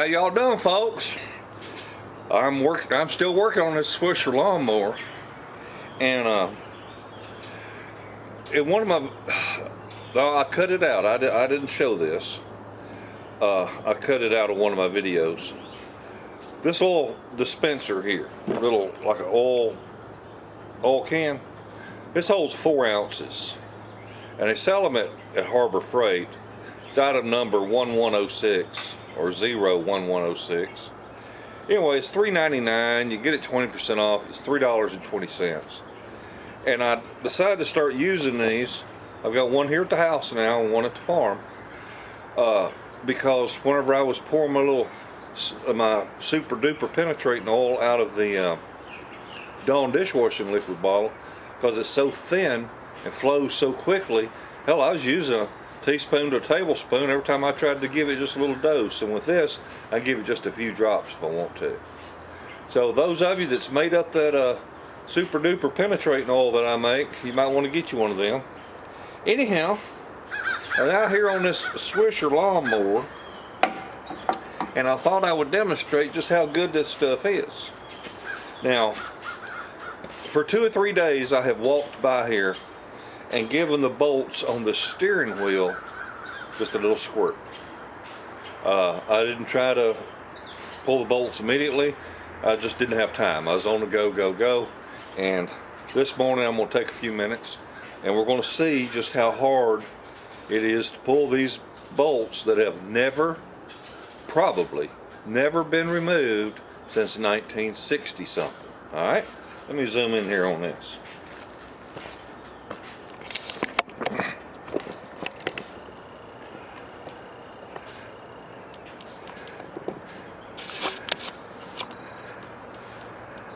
How y'all doing, folks? I'm still working on this Swisher lawnmower, and in one of my, I cut it out. I didn't show this. I cut it out of one of my videos. This oil dispenser here, little like an oil can. This holds 4 ounces, and they sell them at Harbor Freight. It's item number 1106 or 01106. Anyway, it's $3.99. You get it 20% off. It's $3.20. And I decided to start using these. I've got one here at the house now and one at the farm. Because whenever I was pouring my super duper penetrating oil out of the Dawn dishwashing liquid bottle, because it's so thin and flows so quickly, hell, I was using a teaspoon to a tablespoon every time I tried to give it just a little dose. And with this, I give it just a few drops if I want to. So those of you that's made up that super duper penetrating oil that I make, you might want to get you one of them. Anyhow, I'm out here on this Swisher lawnmower, and I thought I would demonstrate just how good this stuff is. Now, for 2 or 3 days I have walked by here and given the bolts on the steering wheel just a little squirt. I didn't try to pull the bolts immediately. I just didn't have time. I was on the go. And this morning I'm going to take a few minutes and we're going to see just how hard it is to pull these bolts that have probably never been removed since 1960 something. Alright, let me zoom in here on this.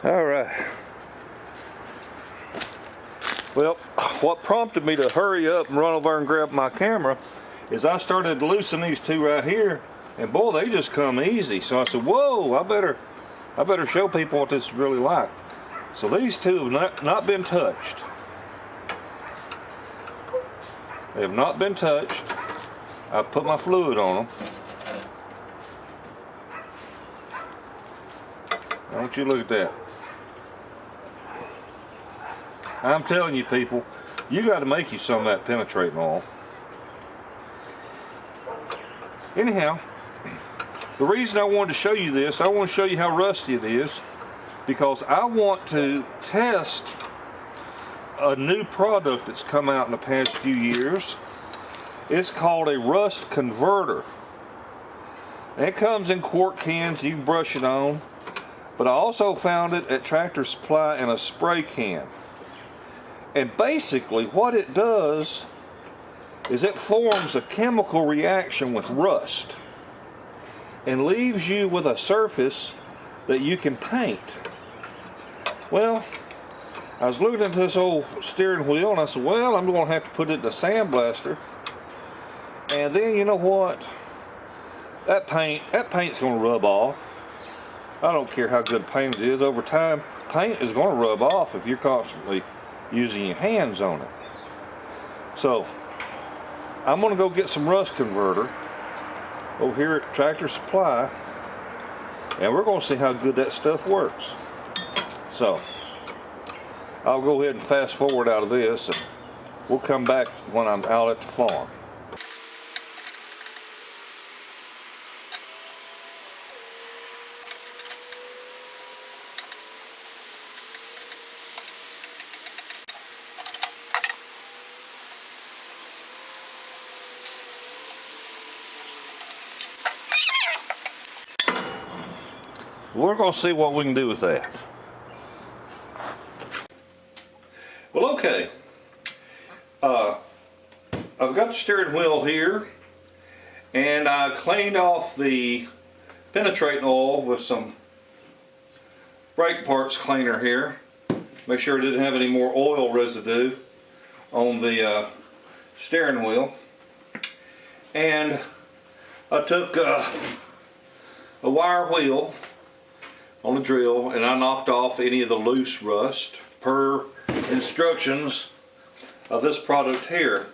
Alright. Well, what prompted me to hurry up and run over and grab my camera is I started to loosen these two right here, and boy, they just come easy. So I said, whoa, I better show people what this is really like. So these two have not been touched. They have not been touched. I've put my fluid on them. I want you to look at that. I'm telling you, people, you got to make you some of that penetrating oil. Anyhow, the reason I wanted to show you this, I want to show you how rusty it is, because I want to test a new product that's come out in the past few years. It's called a rust converter. And it comes in quart cans. You can brush it on. But I also found it at Tractor Supply in a spray can. And basically what it does is it forms a chemical reaction with rust and leaves you with a surface that you can paint. Well, I was looking at this old steering wheel and I said, well, I'm going to have to put it in a sandblaster. And then, you know what? That paint's going to rub off. I don't care how good paint it is. Over time, paint is going to rub off if you're constantly using your hands on it. So, I'm going to go get some rust converter over here at Tractor Supply, and we're going to see how good that stuff works. So, I'll go ahead and fast forward out of this, and we'll come back when I'm out at the farm. We're going to see what we can do with that. Well, okay. I've got the steering wheel here, and I cleaned off the penetrating oil with some brake parts cleaner here. Make sure it didn't have any more oil residue on the steering wheel. And I took a wire wheel on the drill and I knocked off any of the loose rust per instructions of this product here.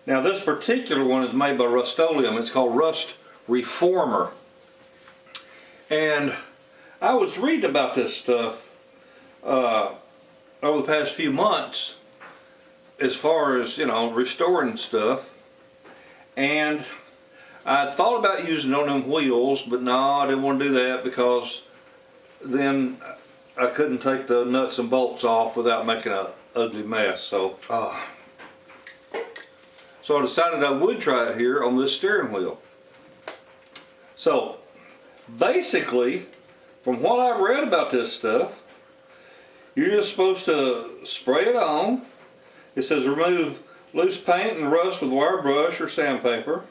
Now this particular one is made by Rust-Oleum. It's called Rust Reformer. And I was reading about this stuff over the past few months, as far as, you know, restoring stuff. And I thought about using it on them wheels, but no, I didn't want to do that because then I couldn't take the nuts and bolts off without making an ugly mess. So I decided I would try it here on this steering wheel. So basically, from what I've read about this stuff, you're just supposed to spray it on. It says remove loose paint and rust with wire brush or sandpaper.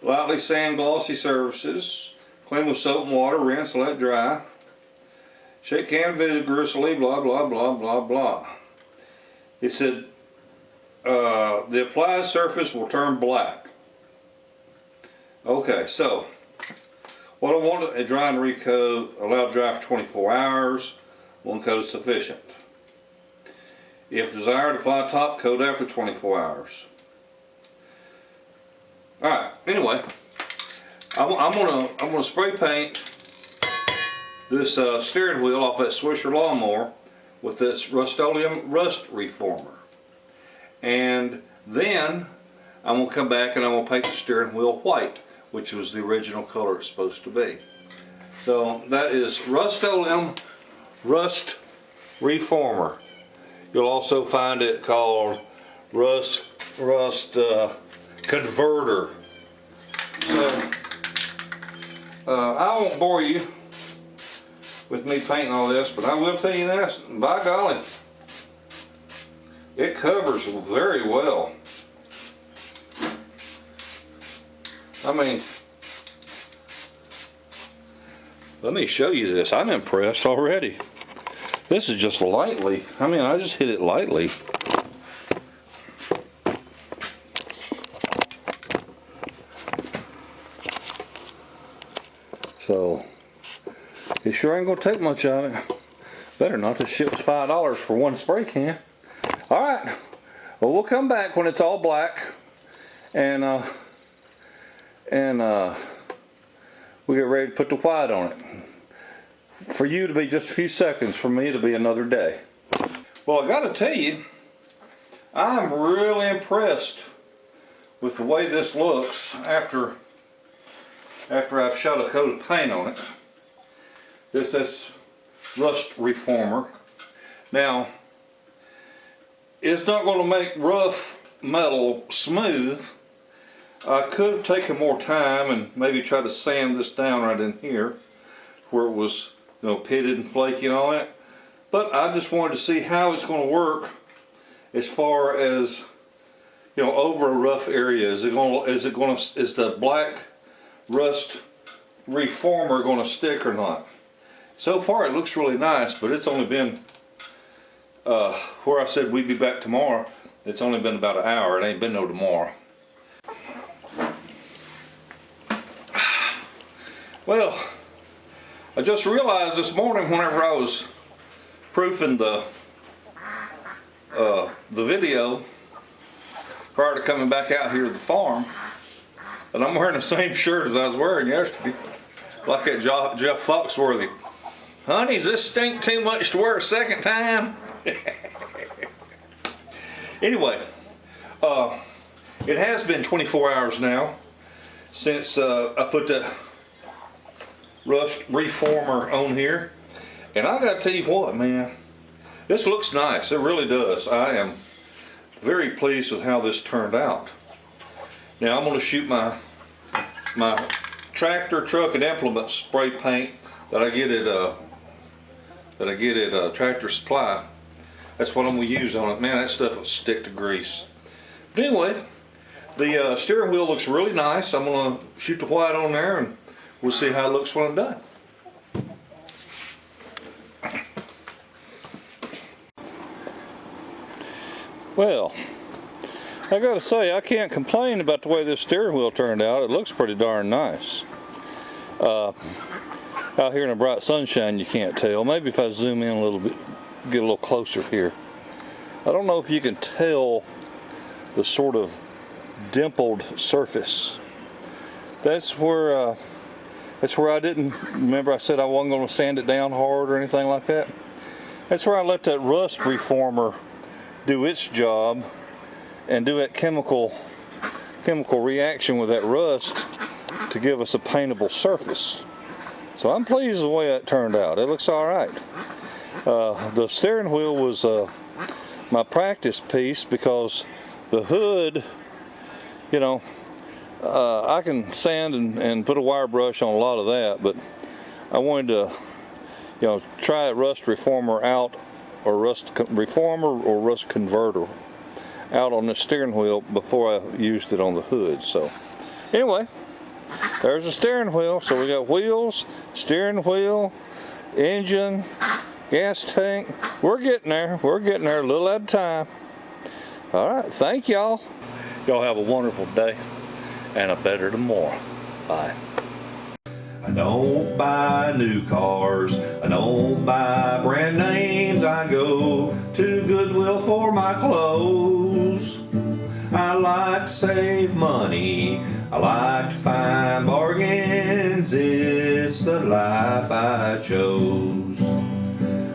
Lightly sand glossy surfaces. Clean with soap and water, rinse, let dry. Shake can vigorously, blah, blah, blah, blah, blah. It said the applied surface will turn black. Okay, so what I want to dry and recoat, allow dry for 24 hours. One coat is sufficient. If desired, apply top coat after 24 hours. Alright, anyway, I'm gonna spray paint this steering wheel off that Swisher lawnmower with this Rust-Oleum rust reformer. And then I'm gonna come back and I'm gonna paint the steering wheel white, which was the original color it's supposed to be. So that is Rust-Oleum rust reformer. You'll also find it called rust converter. So I won't bore you with me painting all this, but I will tell you this, by golly, it covers very well. I mean, let me show you this. I'm impressed already. This is just lightly. I mean, I just hit it lightly. So, it sure ain't gonna take much of it. Better not. This shit was $5 for one spray can. Alright. Well, we'll come back when it's all black. And we get ready to put the white on it. For you to be just a few seconds, for me to be another day. Well, I gotta tell you, I'm really impressed with the way this looks after I've shot a coat of paint on it. This rust reformer. Now, it's not going to make rough metal smooth. I could have taken more time and maybe try to sand this down right in here where it was, you know, pitted and flaky and all that. But I just wanted to see how it's going to work as far as, you know, over a rough area. Is the black rust reformer going to stick or not? So far it looks really nice, but it's only been where I said we'd be back tomorrow, it's only been about an hour. It ain't been no tomorrow. Well, I just realized this morning whenever I was proofing the video prior to coming back out here to the farm, and I'm wearing the same shirt as I was wearing yesterday, like that Jeff Foxworthy. Honey, does this stink too much to wear a second time? Anyway, it has been 24 hours now since I put the rust reformer on here, and I gotta tell you what, man, this looks nice. It really does. I am very pleased with how this turned out. Now I'm going to shoot my tractor, truck, and implement spray paint that I get at Tractor Supply. That's what I'm going to use on it. Man, that stuff will stick to grease. But anyway, the steering wheel looks really nice. I'm going to shoot the white on there and we'll see how it looks when I'm done. Well, I gotta say, I can't complain about the way this steering wheel turned out. It looks pretty darn nice. Out here in the bright sunshine you can't tell. Maybe if I zoom in a little bit, get a little closer here. I don't know if you can tell the sort of dimpled surface. That's where That's where I didn't, remember I said I wasn't going to sand it down hard or anything like that? That's where I let that rust reformer do its job and do that chemical reaction with that rust to give us a paintable surface. So I'm pleased the way that turned out. It looks all right. The steering wheel was my practice piece because the hood, you know, I can sand and put a wire brush on a lot of that, but I wanted to, you know, try a rust reformer out, or rust reformer or rust converter out on the steering wheel before I used it on the hood. So anyway, there's the steering wheel. So we got wheels, steering wheel, engine, gas tank. We're getting there. We're getting there a little at a time. All right, thank y'all. Y'all have a wonderful day and a better tomorrow. Bye. I don't buy new cars, I don't buy brand names, I go to Goodwill for my clothes. I like to save money, I like to find bargains, it's the life I chose.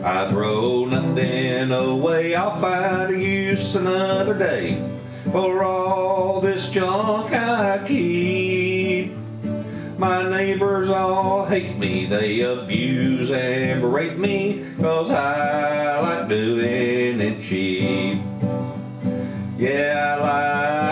I throw nothing away, I'll find a use another day for all this junk I keep. My neighbors all hate me, they abuse and berate me, 'cause I like doing it cheap. Yeah, I like